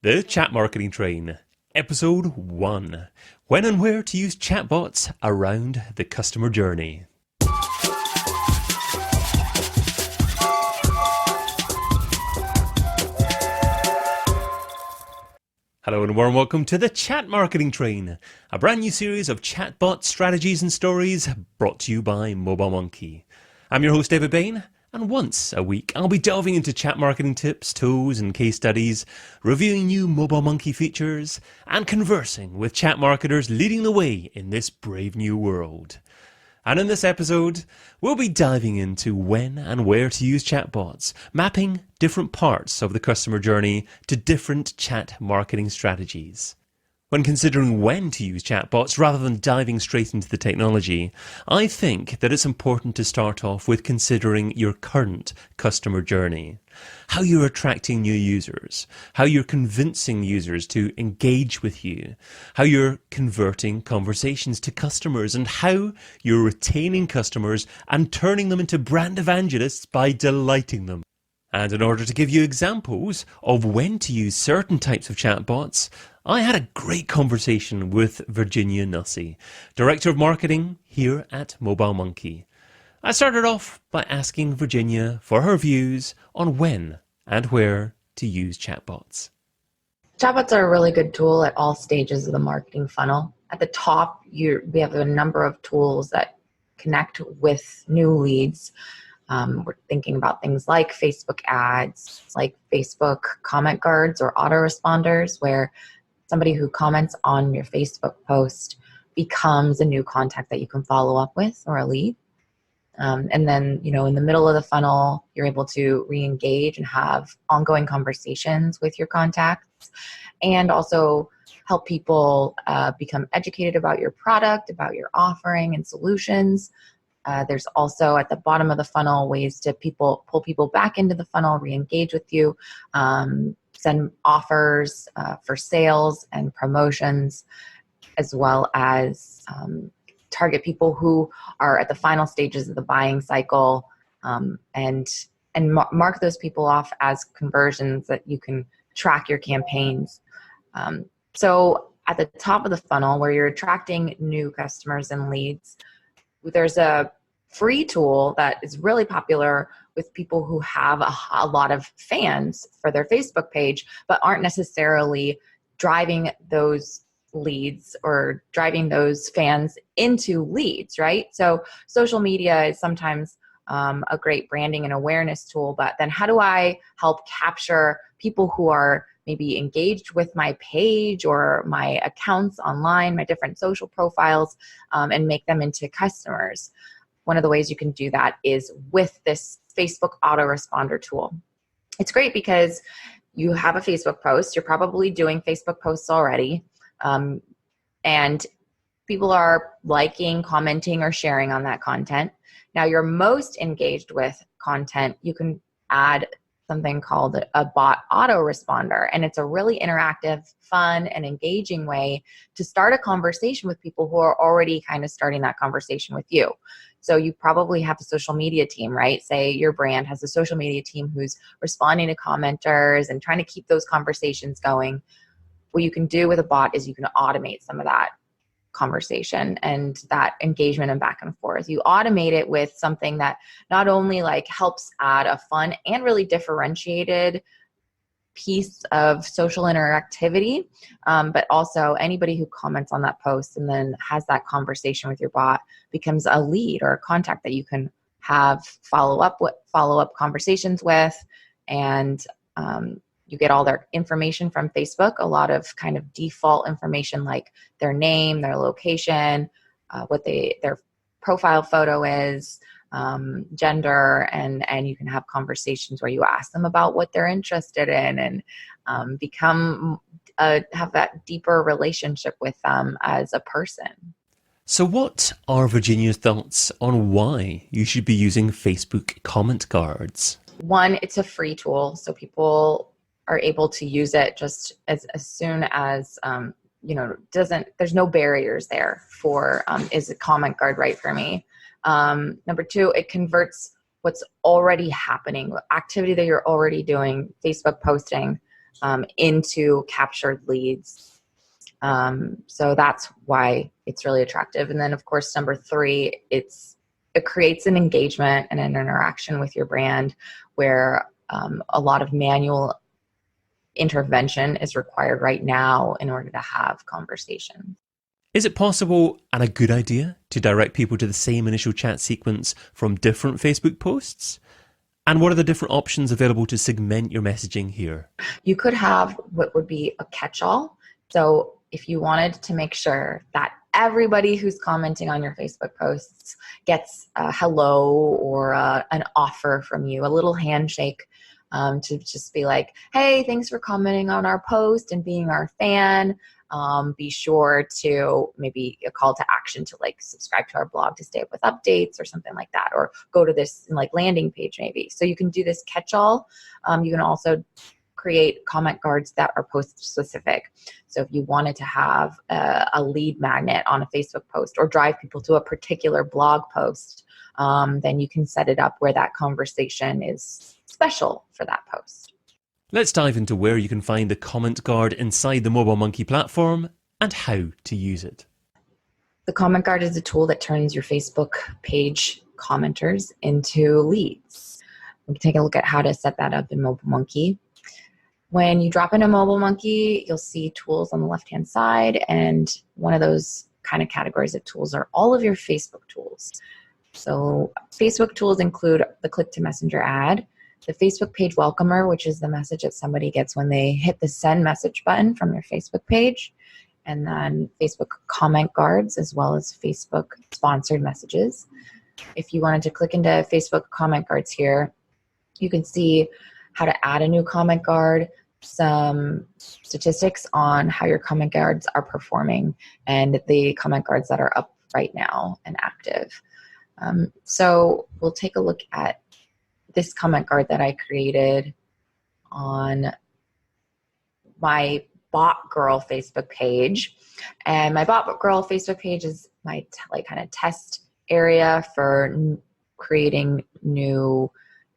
The Chat Marketing Train, Episode 1. When and where to use chatbots around the customer journey. Hello and warm welcome to the Chat Marketing Train, a brand new series of chatbot strategies and stories brought to you by MobileMonkey. I'm your host David Bain, and once a week I'll be delving into chat marketing tips, tools and case studies, reviewing new MobileMonkey features, and conversing with chat marketers leading the way in this brave new world. And in this episode, we'll be diving into when and where to use chatbots, mapping different parts of the customer journey to different chat marketing strategies. When considering when to use chatbots rather than diving straight into the technology, I think that it's important to start off with considering your current customer journey. How you're attracting new users, how you're convincing users to engage with you, how you're converting conversations to customers, and how you're retaining customers and turning them into brand evangelists by delighting them. And in order to give you examples of when to use certain types of chatbots, I had a great conversation with Virginia Nussey, Director of Marketing here at MobileMonkey. I started off by asking Virginia for her views on when and where to use chatbots. Chatbots are a really good tool at all stages of the marketing funnel. At the top, we have a number of tools that connect with new leads. We're thinking about things like Facebook ads, like Facebook comment cards or autoresponders, where somebody who comments on your Facebook post becomes a new contact that you can follow up with or a lead. And then, in the middle of the funnel, you're able to re-engage and have ongoing conversations with your contacts and also help people become educated about your product, about your offering and solutions. There's also at the bottom of the funnel ways to pull people back into the funnel, re-engage with you, send offers for sales and promotions, as well as target people who are at the final stages of the buying cycle, and mark those people off as conversions that you can track your campaigns. So at the top of the funnel, where you're attracting new customers and leads, there's a free tool that is really popular with people who have a lot of fans for their Facebook page, but aren't necessarily driving those leads or driving those fans into leads, right? So social media is sometimes a great branding and awareness tool, but then how do I help capture people who are maybe engaged with my page or my accounts online, my different social profiles, and make them into customers? One of the ways you can do that is with this Facebook autoresponder tool. It's great because you have a Facebook post, you're probably doing Facebook posts already, and people are liking, commenting, or sharing on that content. Now you're most engaged with content, you can add something called a bot autoresponder, and it's a really interactive, fun, and engaging way to start a conversation with people who are already kind of starting that conversation with you. So you probably have a social media team, right? Say your brand has a social media team who's responding to commenters and trying to keep those conversations going. What you can do with a bot is you can automate some of that conversation and that engagement and back and forth. You automate it with something that not only helps add a fun and really differentiated piece of social interactivity, but also anybody who comments on that post and then has that conversation with your bot becomes a lead or a contact that you can have follow up conversations with, and you get all their information from Facebook, a lot of kind of default information like their name, their location, what their profile photo is, gender, and you can have conversations where you ask them about what they're interested in and have that deeper relationship with them as a person. So what are Virginia's thoughts on why you should be using Facebook comment cards? One, it's a free tool, so people are able to use it just as soon as, there's no barriers there for, is a comment card right for me? Number two, it converts what's already happening, activity that you're already doing, Facebook posting, into captured leads. So that's why it's really attractive. And then, of course, number 3, it creates an engagement and an interaction with your brand where a lot of manual intervention is required right now in order to have conversations. Is it possible and a good idea to direct people to the same initial chat sequence from different Facebook posts? And what are the different options available to segment your messaging here? You could have what would be a catch-all. So if you wanted to make sure that everybody who's commenting on your Facebook posts gets a hello or an offer from you, a little handshake, to just be like, hey, thanks for commenting on our post and being our fan. Be sure to maybe a call to action to like subscribe to our blog to stay up with updates or something like that, or go to this like landing page maybe. So you can do this catch-all. You can also create comment cards that are post specific. So if you wanted to have a lead magnet on a Facebook post or drive people to a particular blog post, then you can set it up where that conversation is special for that post. Let's dive into where you can find the comment guard inside the MobileMonkey platform and how to use it. The comment guard is a tool that turns your Facebook page commenters into leads. We can take a look at how to set that up in MobileMonkey. When you drop into MobileMonkey, you'll see tools on the left-hand side, and one of those kind of categories of tools are all of your Facebook tools. So Facebook tools include the click to messenger ad, the Facebook page welcomer, which is the message that somebody gets when they hit the send message button from your Facebook page, and then Facebook comment guards, as well as Facebook sponsored messages. If you wanted to click into Facebook comment guards here, you can see how to add a new comment guard, some statistics on how your comment guards are performing, and the comment guards that are up right now and active. So we'll take a look at this comment guard that I created on my Bot Girl Facebook page. And my Bot Girl Facebook page is my kind of test area for creating new,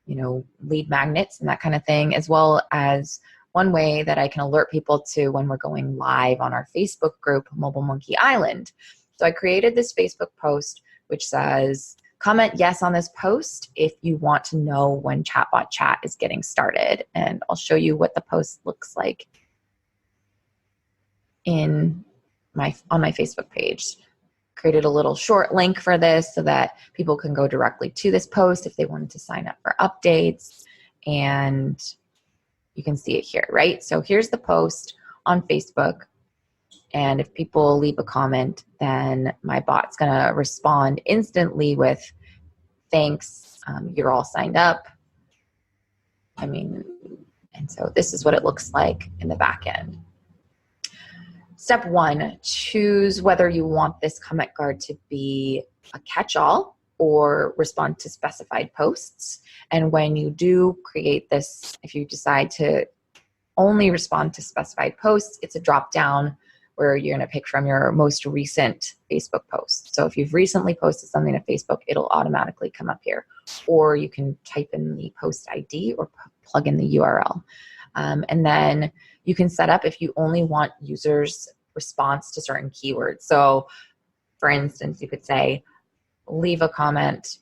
lead magnets and that kind of thing, as well as one way that I can alert people to when we're going live on our Facebook group, MobileMonkey Island. So I created this Facebook post which says, comment yes on this post if you want to know when Chatbot Chat is getting started. And I'll show you what the post looks like on my Facebook page. Created a little short link for this so that people can go directly to this post if they wanted to sign up for updates. And you can see it here, right? So here's the post on Facebook. And if people leave a comment, then my bot's going to respond instantly with, thanks, you're all signed up. And so this is what it looks like in the back end. Step 1, choose whether you want this comment guard to be a catch-all or respond to specified posts. And when you do create this, if you decide to only respond to specified posts, it's a drop-down where you're going to pick from your most recent Facebook post. So if you've recently posted something to Facebook, it'll automatically come up here. Or you can type in the post ID or plug in the URL. And then you can set up if you only want users' response to certain keywords. So for instance, you could say, leave a comment,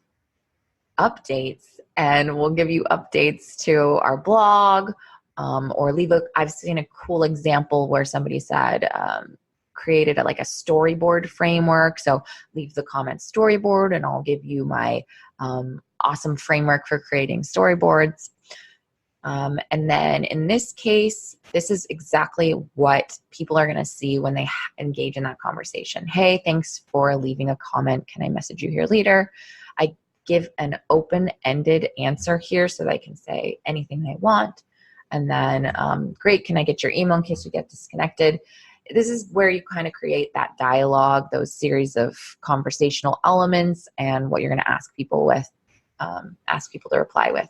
updates, and we'll give you updates to our blog, or I've seen a cool example where somebody said, created a storyboard framework. So leave the comment storyboard and I'll give you my awesome framework for creating storyboards. And then in this case, this is exactly what people are going to see when they engage in that conversation. Hey, thanks for leaving a comment. Can I message you here later? I give an open-ended answer here so they can say anything they want. And then, great, can I get your email in case we get disconnected? This is where you kind of create that dialogue, those series of conversational elements, and what you're going to ask people to reply with.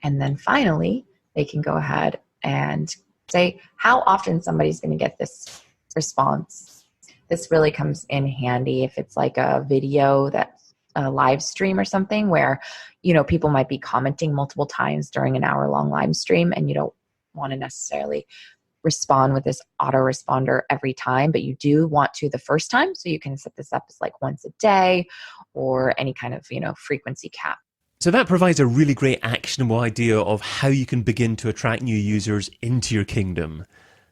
And then finally, they can go ahead and say how often somebody's going to get this response. This really comes in handy if it's like a video that's a live stream or something where, people might be commenting multiple times during an hour-long live stream, and you don't want to necessarily respond with this autoresponder every time, but you do want to the first time. So you can set this up as like once a day or any kind of, frequency cap. So that provides a really great actionable idea of how you can begin to attract new users into your kingdom.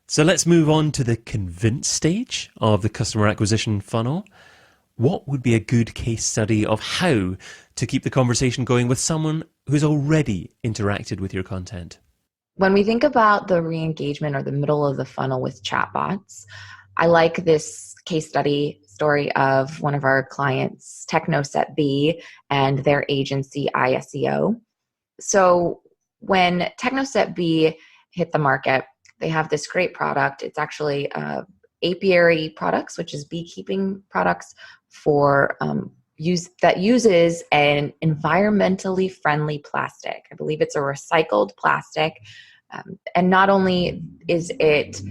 So let's move on to the convince stage of the customer acquisition funnel. What would be a good case study of how to keep the conversation going with someone who's already interacted with your content? When we think about the re-engagement or the middle of the funnel with chatbots, I like this case study story of one of our clients, Technoset B, and their agency iSEO. So when Technoset B hit the market, they have this great product. It's actually apiary products, which is beekeeping products for that uses an environmentally friendly plastic. I believe it's a recycled plastic. And not only is it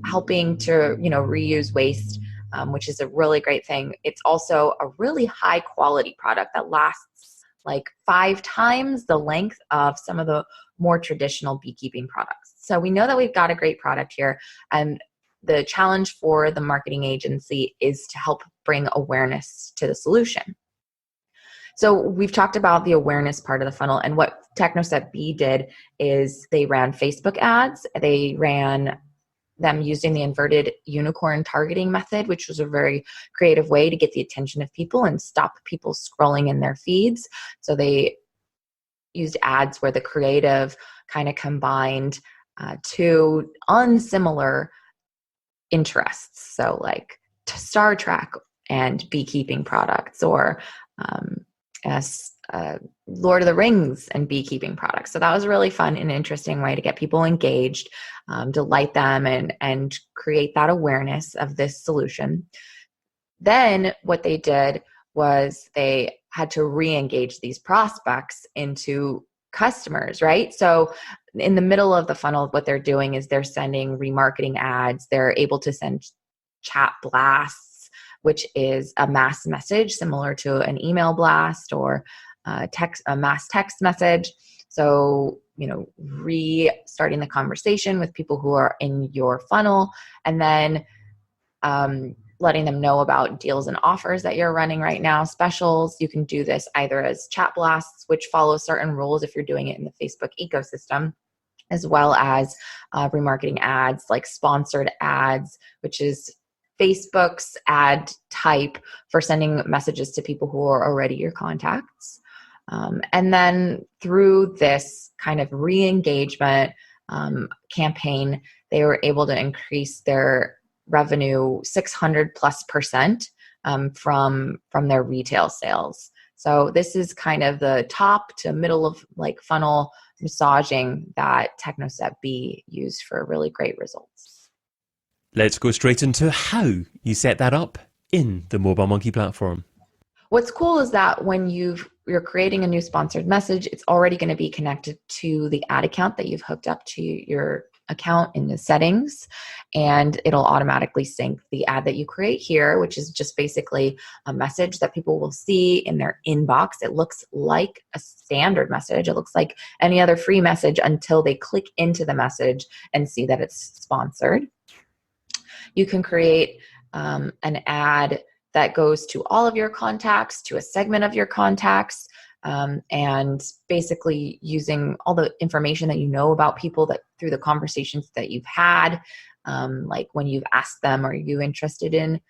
helping to, reuse waste, which is a really great thing, it's also a really high quality product that lasts like 5 times the length of some of the more traditional beekeeping products. So we know that we've got a great product here, and the challenge for the marketing agency is to help bring awareness to the solution. So we've talked about the awareness part of the funnel, and what Technoset B did is they ran Facebook ads. They ran them using the inverted unicorn targeting method, which was a very creative way to get the attention of people and stop people scrolling in their feeds. So they used ads where the creative kind of combined two unsimilar interests. So like Star Trek and beekeeping products, or Lord of the Rings and beekeeping products. So that was a really fun and interesting way to get people engaged, delight them, and create that awareness of this solution. Then what they did was they had to re-engage these prospects into customers, right? So in the middle of the funnel, what they're doing is they're sending remarketing ads. They're able to send chat blasts, which is a mass message similar to an email blast or a mass text message. So, restarting the conversation with people who are in your funnel, and then letting them know about deals and offers that you're running right now, specials. You can do this either as chat blasts, which follow certain rules if you're doing it in the Facebook ecosystem, as well as remarketing ads like sponsored ads, which is Facebook's ad type for sending messages to people who are already your contacts. And then through this kind of re-engagement campaign, they were able to increase their revenue 600+% from their retail sales. So this is kind of the top to middle of like funnel massaging that Technoset B used for really great results. Let's go straight into how you set that up in the MobileMonkey platform. What's cool is that when you're creating a new sponsored message, it's already going to be connected to the ad account that you've hooked up to your account in the settings, and it'll automatically sync the ad that you create here, which is just basically a message that people will see in their inbox. It looks like a standard message. It looks like any other free message until they click into the message and see that it's sponsored. You can create an ad that goes to all of your contacts, to a segment of your contacts, and basically using all the information that you know about people that through the conversations that you've had, like when you've asked them, are you interested in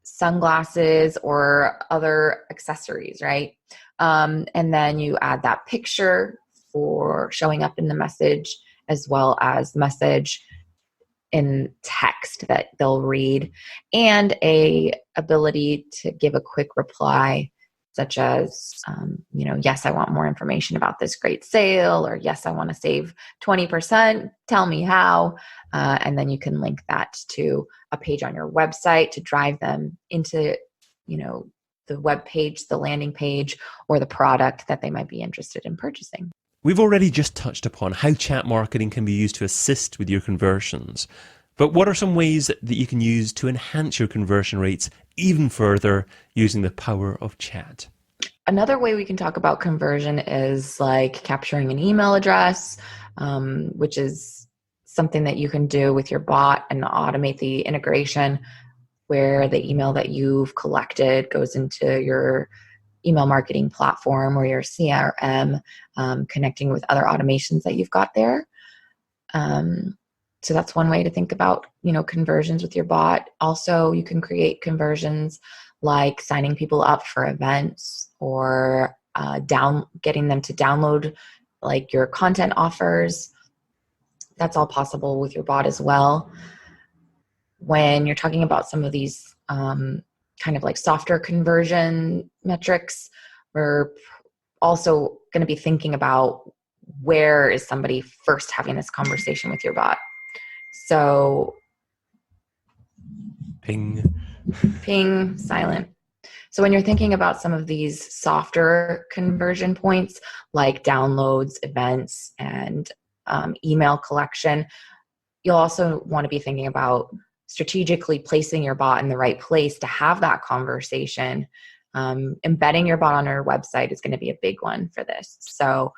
sunglasses or other accessories, right? And then you add that picture for showing up in the message, as well as message in text that they'll read, and a ability to give a quick reply, such as, yes, I want more information about this great sale, or yes, I want to save 20%, tell me how. And then you can link that to a page on your website to drive them into, the web page, the landing page, or the product that they might be interested in purchasing. We've already just touched upon how chat marketing can be used to assist with your conversions. But what are some ways that you can use to enhance your conversion rates even further using the power of chat? Another way we can talk about conversion is like capturing an email address, which is something that you can do with your bot and automate the integration where the email that you've collected goes into your email marketing platform or your CRM, connecting with other automations that you've got there. So that's one way to think about, conversions with your bot. Also, you can create conversions like signing people up for events or getting them to download like your content offers. That's all possible with your bot as well. When you're talking about some of these kind of like softer conversion metrics, we're also going to be thinking about where is somebody first having this conversation with your bot. So Ping. Ping, silent. So when you're thinking about some of these softer conversion points like downloads, events, and email collection, you'll also want to be thinking about strategically placing your bot in the right place to have that conversation. Embedding your bot on your website is going to be a big one for this. So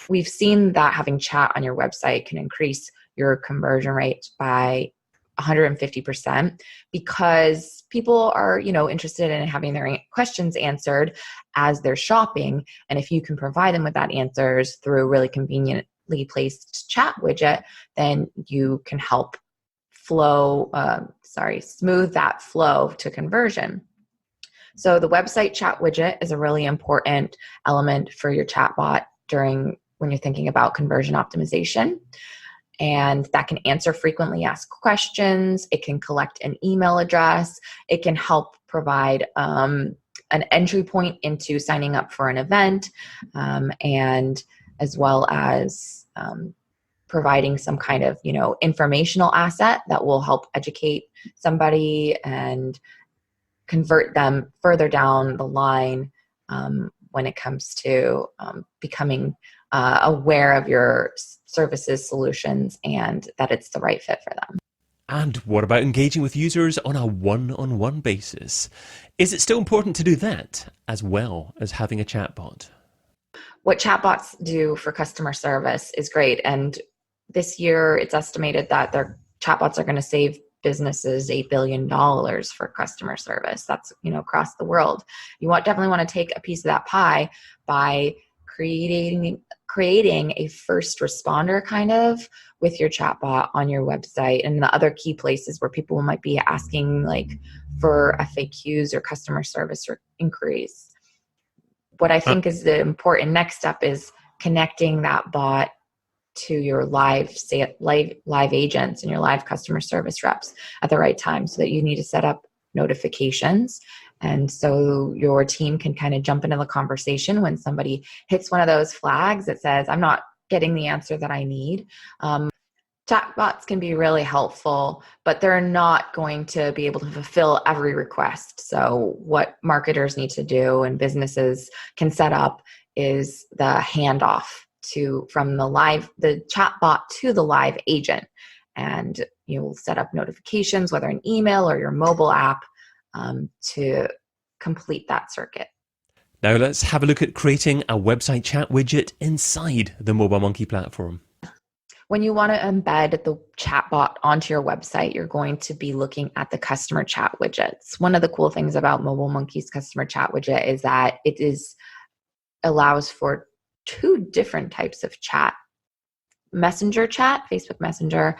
we've seen that having chat on your website can increase your conversion rate by 150% because people are, interested in having their questions answered as they're shopping. And if you can provide them with that answers through a really conveniently placed chat widget, then you can help smooth that flow to conversion. So the website chat widget is a really important element for your chatbot when you're thinking about conversion optimization. And that can answer frequently asked questions. It can collect an email address. It can help provide an entry point into signing up for an event, and as well as providing some kind of, informational asset that will help educate somebody and convert them further down the line when it comes to becoming aware of your services, solutions, and that it's the right fit for them. And what about engaging with users on a one-on-one basis? Is it still important to do that as well as having a chatbot? What chatbots do for customer service is great. And this year, it's estimated that their chatbots are going to save businesses $8 billion for customer service. That's, across the world. You definitely want to take a piece of that pie by creating a first responder kind of with your chatbot on your website and the other key places where people might be asking like for FAQs or customer service or inquiries. What I think is the important next step is connecting that bot to your live agents and your live customer service reps at the right time, so that you need to set up notifications. And so your team can kind of jump into the conversation when somebody hits one of those flags that says, I'm not getting the answer that I need. Chatbots can be really helpful, but they're not going to be able to fulfill every request. So what marketers need to do and businesses can set up is the handoff from the chatbot to the live agent. And you'll set up notifications, whether an email or your mobile app, to complete that circuit. Now let's have a look at creating a website chat widget inside the MobileMonkey platform. When you want to embed the chatbot onto your website, you're going to be looking at the customer chat widgets. One of the cool things about MobileMonkey's customer chat widget is that allows for two different types of chat. Messenger chat, Facebook Messenger,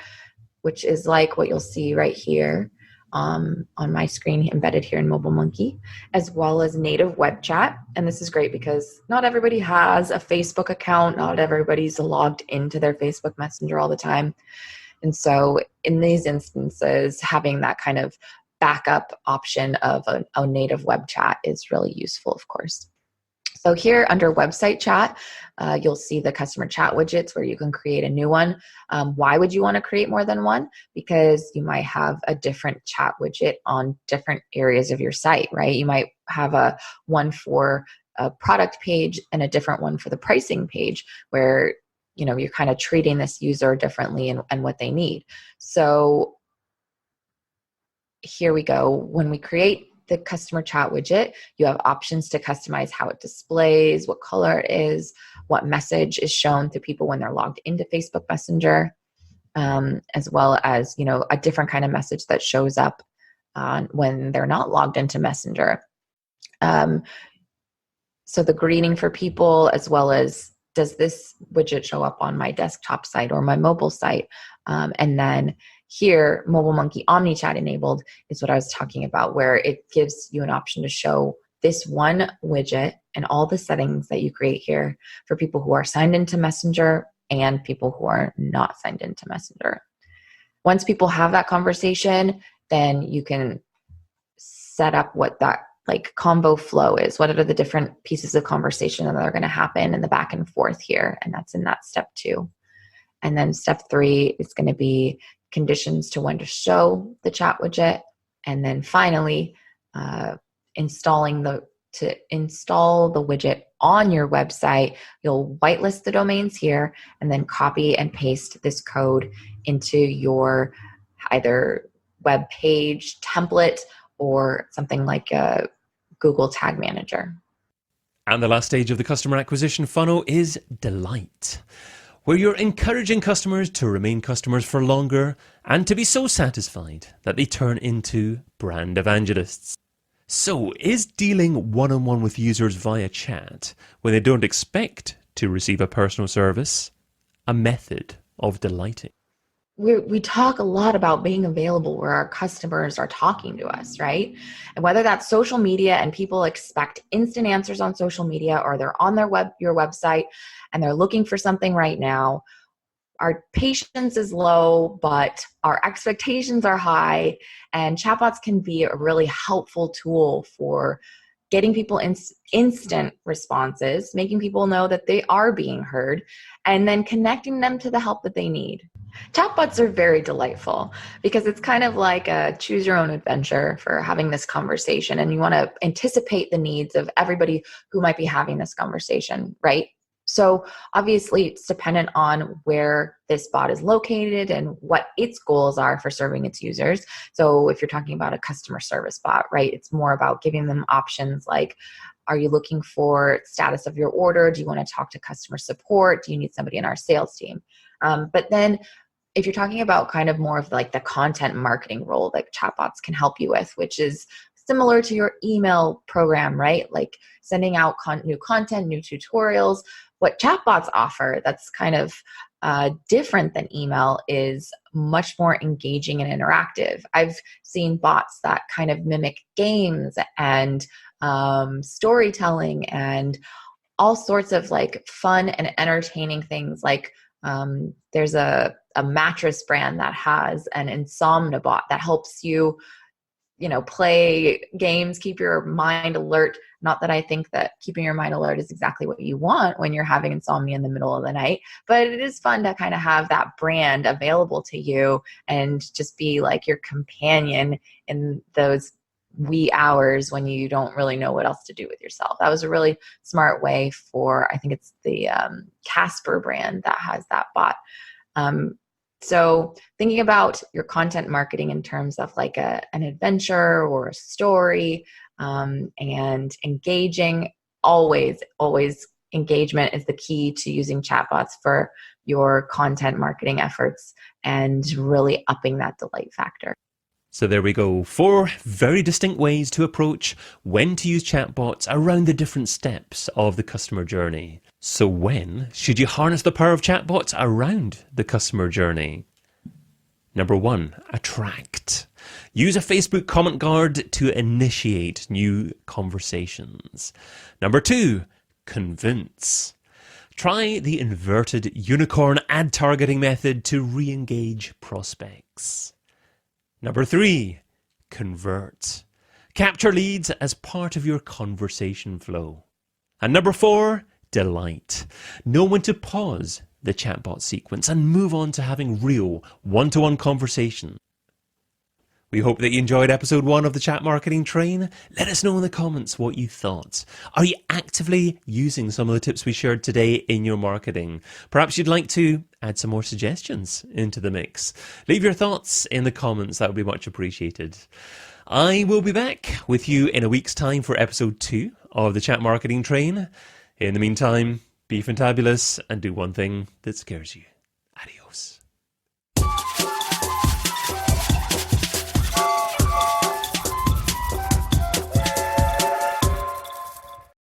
which is like what you'll see right here on my screen embedded here in MobileMonkey, as well as native web chat. And this is great because not everybody has a Facebook account. Not everybody's logged into their Facebook Messenger all the time. And so in these instances, having that kind of backup option of a native web chat is really useful, of course. So here under website chat, you'll see the customer chat widgets where you can create a new one. Why would you want to create more than one? Because you might have a different chat widget on different areas of your site, right? You might have one for a product page and a different one for the pricing page where you're kind of treating this user differently and what they need. So here we go. When we create the customer chat widget, you have options to customize how it displays, what color it is, what message is shown to people when they're logged into Facebook Messenger. as well as, a different kind of message that shows up when they're not logged into Messenger. So the greeting for people, as well as, does this widget show up on my desktop site or my mobile site? And then here, MobileMonkey OmniChat enabled is what I was talking about, where it gives you an option to show this one widget and all the settings that you create here for people who are signed into Messenger and people who are not signed into Messenger. Once people have that conversation, then you can set up what that combo flow is. What are the different pieces of conversation that are going to happen in the back and forth here? And that's in that step 2. And then step 3 is going to be conditions to when to show the chat widget. And then finally, install the widget on your website. You'll whitelist the domains here and then copy and paste this code into your either web page template or something like a Google Tag Manager. And the last stage of the customer acquisition funnel is delight, where you're encouraging customers to remain customers for longer and to be so satisfied that they turn into brand evangelists. So, is dealing one-on-one with users via chat when they don't expect to receive a personal service a method of delighting? We talk a lot about being available where our customers are talking to us, right? And whether that's social media and people expect instant answers on social media, or they're on your website and they're looking for something right now, our patience is low, but our expectations are high, and chatbots can be a really helpful tool for getting people instant responses, making people know that they are being heard, and then connecting them to the help that they need. Chatbots are very delightful because it's kind of like a choose your own adventure for having this conversation, and you want to anticipate the needs of everybody who might be having this conversation, right? So obviously it's dependent on where this bot is located and what its goals are for serving its users. So if you're talking about a customer service bot, right, it's more about giving them options like, are you looking for status of your order? Do you want to talk to customer support? Do you need somebody in our sales team? But then if you're talking about kind of more of like the content marketing role that chatbots can help you with, which is similar to your email program, right? Like sending out new content, new tutorials. What chatbots offer that's kind of different than email is much more engaging and interactive. I've seen bots that kind of mimic games and storytelling and all sorts of like fun and entertaining things. Like there's a mattress brand that has an insomnia bot that helps you, play games, keep your mind alert. Not that I think that keeping your mind alert is exactly what you want when you're having insomnia in the middle of the night, but it is fun to kind of have that brand available to you and just be like your companion in those wee hours when you don't really know what else to do with yourself. That was a really smart way for, I think it's the Casper brand that has that bot. So thinking about your content marketing in terms of like an adventure or a story, and engaging, always engagement is the key to using chatbots for your content marketing efforts and really upping that delight factor. So there we go. 4 very distinct ways to approach when to use chatbots around the different steps of the customer journey. So when should you harness the power of chatbots around the customer journey? Number 1, attract. Use a Facebook comment guard to initiate new conversations. Number 2, convince. Try the inverted unicorn ad targeting method to re-engage prospects. Number 3, convert. Capture leads as part of your conversation flow. And number 4, delight. Know when to pause the chatbot sequence and move on to having real one-to-one conversation. We hope that you enjoyed episode 1 of the Chat Marketing Train. Let us know in the comments what you thought. Are you actively using some of the tips we shared today in your marketing? Perhaps you'd like to add some more suggestions into the mix. Leave your thoughts in the comments. That would be much appreciated. I will be back with you in a week's time for episode 2 of the Chat Marketing Train. In the meantime, be fantabulous and do one thing that scares you.